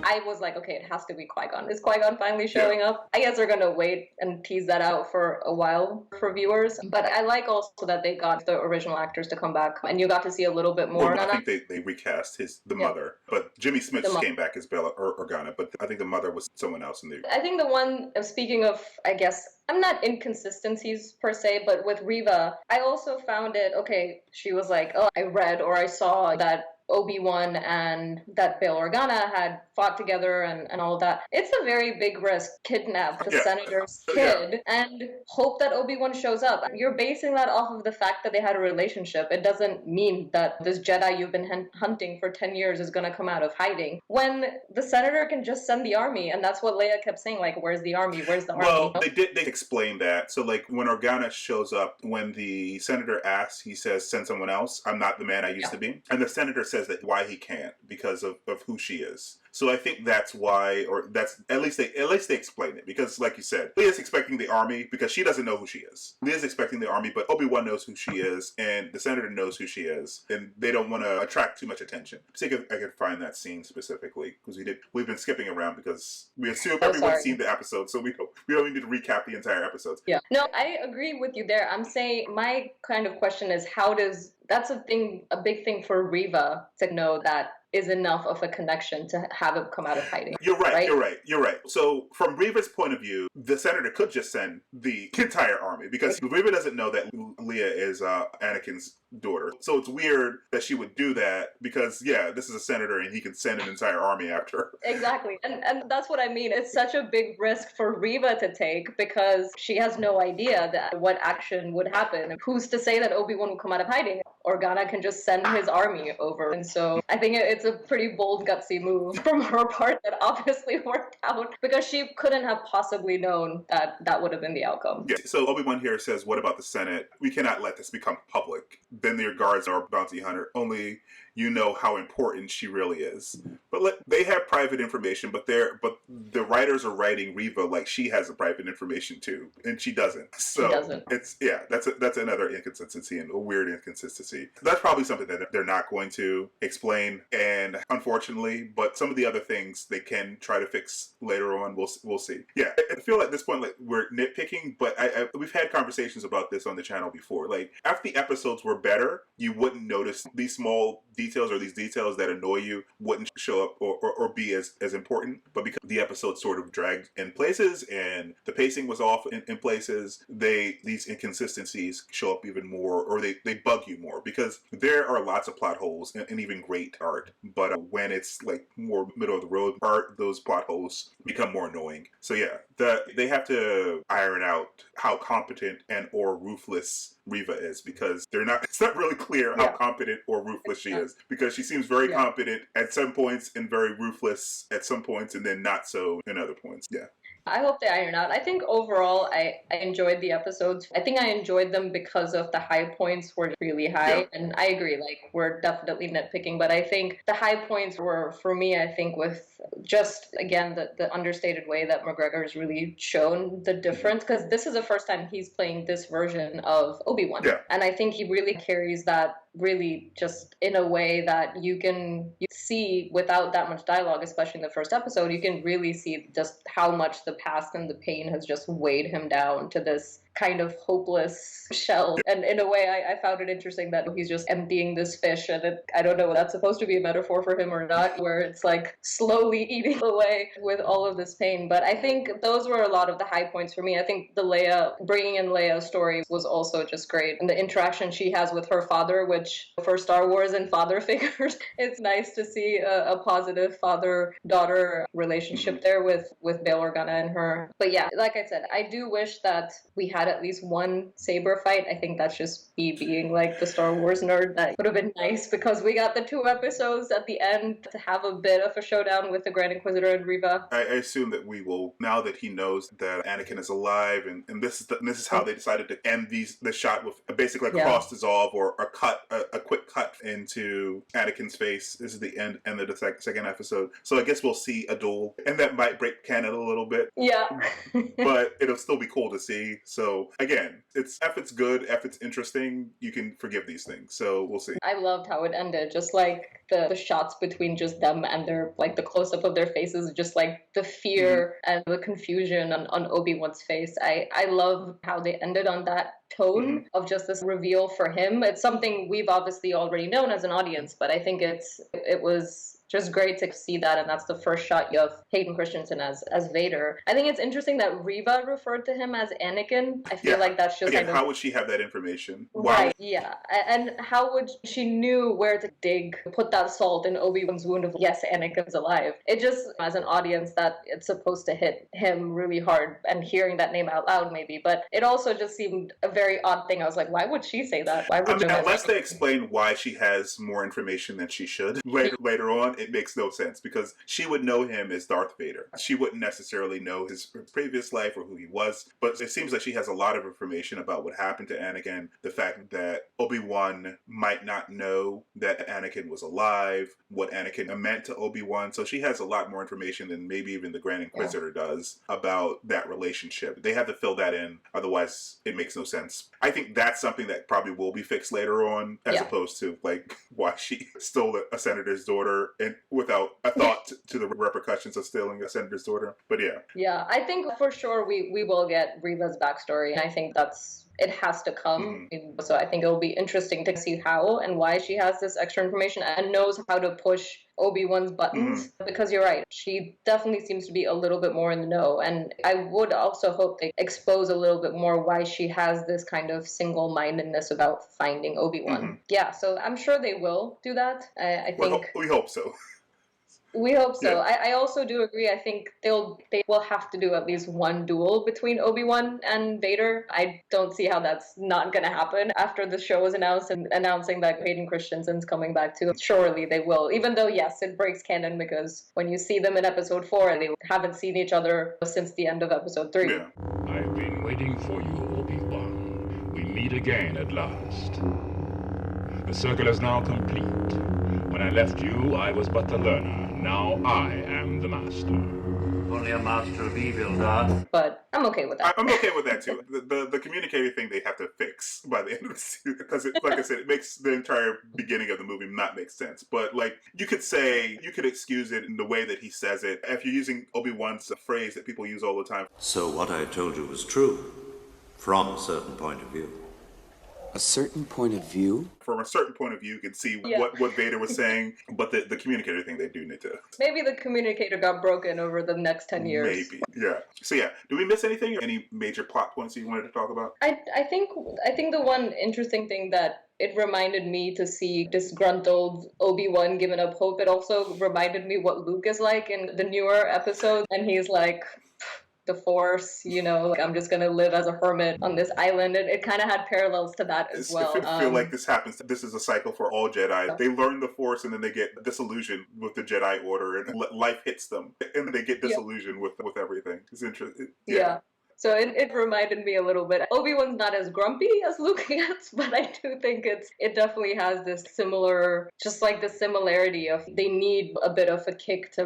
S2: I was like, okay, it has to be Qui-Gon. Is Qui-Gon finally showing up? I guess they're going to wait and tease that out for a while for viewers. But I like also that they got the original actors to come back, and you got to see a little bit more.
S1: Well, I think they recast the mother, but Jimmy Smits came back as Bail Organa, but I think the mother was someone else in there.
S2: I think the one, speaking of, I guess, I'm not inconsistencies per se, but with Reva, I also found it, okay, she was like, oh, I read or I saw that Obi-Wan and that Bail Organa had fought together and all of that. It's a very big risk. Kidnap the senator's kid and hope that Obi-Wan shows up. You're basing that off of the fact that they had a relationship. It doesn't mean that this Jedi you've been hunting for 10 years is going to come out of hiding. When the senator can just send the army, and that's what Leia kept saying, like, where's the army? Where's the army?
S1: Well, they explained that. So, like, when Organa shows up, when the senator asks, he says, send someone else. I'm not the man I used to be. And the senator says that why he can't, because of who she is. So I think that's why, or that's at least they explain it, because like you said, Leia's expecting the army because she doesn't know who she is. Leia's expecting the army, but Obi-Wan knows who she is, and the senator knows who she is, and they don't want to attract too much attention. So I could find that scene specifically, because we've been skipping around because we assume everyone's seen the episode, so we don't need to recap the entire episode.
S2: Yeah, no, I agree with you there. I'm saying my kind of question is, that's a big thing for Reva to know that is enough of a connection to have it come out of hiding.
S1: You're right. So from Reva's point of view, the senator could just send the entire army, because Reva doesn't know that Leia is Anakin's daughter. So it's weird that she would do that, because this is a senator and he can send an entire army after her.
S2: Exactly. And that's what I mean. It's such a big risk for Reva to take, because she has no idea that what action would happen. Who's to say that Obi-Wan will come out of hiding? Organa can just send his army over. And so I think it's a pretty bold, gutsy move from her part that obviously worked out, because she couldn't have possibly known that that would have been the outcome.
S1: Yeah. So Obi-Wan here says, what about the Senate? We cannot let this become public. Then their guards are bounty hunter. Only you know how important she really is. But they have private information, but the writers are writing Reva like she has the private information too, and she doesn't. So it's that's another inconsistency, and a weird inconsistency. That's probably something that they're not going to explain, and unfortunately, but some of the other things they can try to fix later on. We'll see. Yeah, I feel at this point like we're nitpicking, but we've had conversations about this on the channel before. Like after the episodes were better, you wouldn't notice these small details or these details that annoy you wouldn't show up or be as important. But because the episode sort of dragged in places and the pacing was off in places, these inconsistencies show up even more, or they bug you more, because there are lots of plot holes and even great art. But when it's like more middle of the road art, those plot holes become more annoying. So yeah, they have to iron out how competent and or ruthless Riva is, because it's not really clear how competent or ruthless she is, because she seems very competent at some points and very ruthless at some points, and then not so in other points. Yeah.
S2: I hope they iron out. I think overall I enjoyed the episodes. I think I enjoyed them because of the high points were really high. Yeah. And I agree, like, we're definitely nitpicking, but I think the high points were, for me, I think with just, again, the understated way that McGregor has really shown the difference, because this is the first time he's playing this version of Obi-Wan. Yeah. And I think he really carries that really just in a way that you see without that much dialogue, especially in the first episode. You can really see just how much the past and the pain has just weighed him down to this kind of hopeless shell. And in a way, I found it interesting that he's just emptying this fish, and I don't know if that's supposed to be a metaphor for him or not, where it's like slowly eating away with all of this pain. But I think those were a lot of the high points for me. I think bringing in Leia's story was also just great. And the interaction she has with her father, which for Star Wars and father figures, it's nice to see a positive father-daughter relationship there with Bail Organa and her. But yeah, like I said, I do wish that we had at least one saber fight. I think that's just me being like the Star Wars nerd. That would have been nice, because we got the 2 episodes at the end to have a bit of a showdown with the Grand Inquisitor and Riva.
S1: I assume that we will, now that he knows that Anakin is alive, and this is how they decided to end the shot with basically a cross dissolve or a quick cut into Anakin's face. This is the end of the second episode. So I guess we'll see a duel, and that might break canon a little bit.
S2: Yeah.
S1: But it'll still be cool to see. So again, if it's good, if it's interesting, you can forgive these things. So we'll see.
S2: I loved how it ended. Just like the shots between just them and their, like, the close-up of their faces, just like the fear and the confusion on Obi-Wan's face. I love how they ended on that tone of just this reveal for him. It's something we've obviously already known as an audience, but I think it was just great to see that, and that's the first shot you have Hayden Christensen as Vader. I think it's interesting that Riva referred to him as Anakin. I feel like that's just
S1: again, how would she have that information?
S2: Right, yeah. And how would she knew where to put that salt in Obi-Wan's wound of, yes, Anakin's alive. It just, as an audience, that it's supposed to hit him really hard, and hearing that name out loud maybe, but it also just seemed a very odd thing. I was like, why would she say that? Why would
S1: unless they explain why she has more information than she should later on, it makes no sense, because she would know him as Darth Vader. She wouldn't necessarily know his previous life or who he was, but it seems like she has a lot of information about what happened to Anakin, the fact that Obi-Wan might not know that Anakin was alive, what Anakin meant to Obi-Wan, so she has a lot more information than maybe even the Grand Inquisitor does about that relationship. They have to fill that in, otherwise it makes no sense. I think that's something that probably will be fixed later on, as opposed to, like, why she stole a senator's daughter and without a thought to the repercussions of stealing a senator's daughter. But yeah.
S2: Yeah, I think for sure we will get Riva's backstory, and I think it has to come. So I think it'll be interesting to see how and why she has this extra information and knows how to push Obi-Wan's buttons, because you're right, she definitely seems to be a little bit more in the know, and I would also hope they expose a little bit more why she has this kind of single-mindedness about finding Obi-Wan. Yeah, so I'm sure they will do that. I think
S1: we hope so.
S2: We hope so.
S1: Yeah.
S2: I also do agree. I think they will have to do at least one duel between Obi-Wan and Vader. I don't see how that's not going to happen after the show was announced and announcing that Hayden Christensen's coming back too. Surely they will. Even though, yes, it breaks canon, because when you see them in episode 4, they haven't seen each other since the end of episode 3.
S1: Yeah.
S7: I've been waiting for you, Obi-Wan. We meet again at last. The circle is now complete. When I left you, I was but the learner. Now I am the master.
S8: Only a master of evil, Darth.
S2: But I'm okay with that.
S1: I'm okay with that too. The communicating thing they have to fix by the end of the season, because like I said, it makes the entire beginning of the movie not make sense. But like you could excuse it in the way that he says it. If you're using Obi-Wan's phrase that people use all the time.
S9: So what I told you was true, from a certain point of view. A certain point of view?
S1: From a certain point of view, you can see what Vader was saying, but the communicator thing they do need to...
S2: Maybe the communicator got broken over the next 10 years.
S1: Maybe, yeah. So yeah, do we miss anything? Any major plot points you wanted to talk about?
S2: I think the one interesting thing that it reminded me to see disgruntled Obi-Wan giving up hope. It also reminded me what Luke is like in the newer episodes, and he's like, the Force, you know, like, I'm just gonna live as a hermit on this island. And it kind of had parallels to that as well.
S1: I feel like this happens. This is a cycle for all Jedi. They learn the Force and then they get disillusioned with the Jedi Order, and life hits them, and they get disillusioned with everything. It's interesting.
S2: Yeah. So it reminded me a little bit. Obi-Wan's not as grumpy as Luke gets, but I do think it definitely has this similar, just like the similarity of they need a bit of a kick to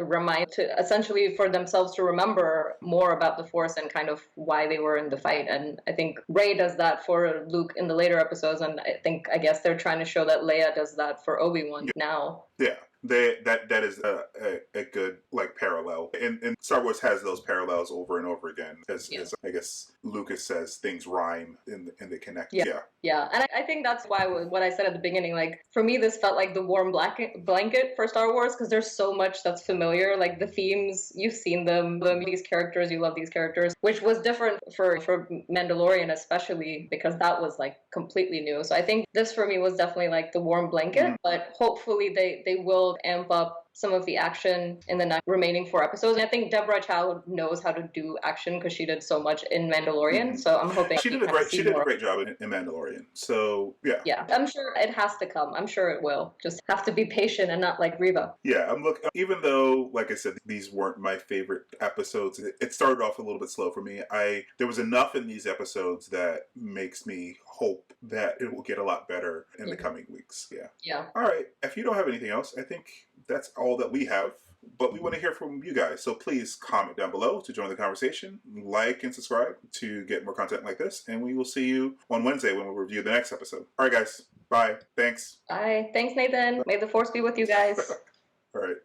S2: essentially for themselves to remember more about the Force and kind of why they were in the fight. And I think Rey does that for Luke in the later episodes, and I guess they're trying to show that Leia does that for Obi-Wan now.
S1: Yeah. That is a good like parallel, and Star Wars has those parallels over and over again. As I guess Lucas says, things rhyme and they connect.
S2: Yeah, and I think that's why what I said at the beginning, like for me, this felt like the warm blanket for Star Wars because there's so much that's familiar. Like the themes, you've seen them, these characters, you love these characters, which was different for Mandalorian especially because that was like completely new. So I think this for me was definitely like the warm blanket, but hopefully they will amp up some of the action in the remaining 4 episodes. And I think Deborah Chow knows how to do action because she did so much in Mandalorian. So I'm hoping
S1: she did a great job in Mandalorian. So yeah,
S2: I'm sure it has to come. I'm sure it will. Just have to be patient and not like Reva.
S1: Yeah, I'm looking. Even though, like I said, these weren't my favorite episodes, it started off a little bit slow for me. There was enough in these episodes that makes me hope that it will get a lot better in the coming weeks. Yeah. All right. If you don't have anything else, I think that's all that we have. But we want to hear from you guys. So please comment down below to join the conversation. Like and subscribe to get more content like this. And we will see you on Wednesday when we review the next episode. All right, guys. Bye. Thanks.
S2: Bye. Thanks, Nathan. May the Force be with you guys.
S1: All right.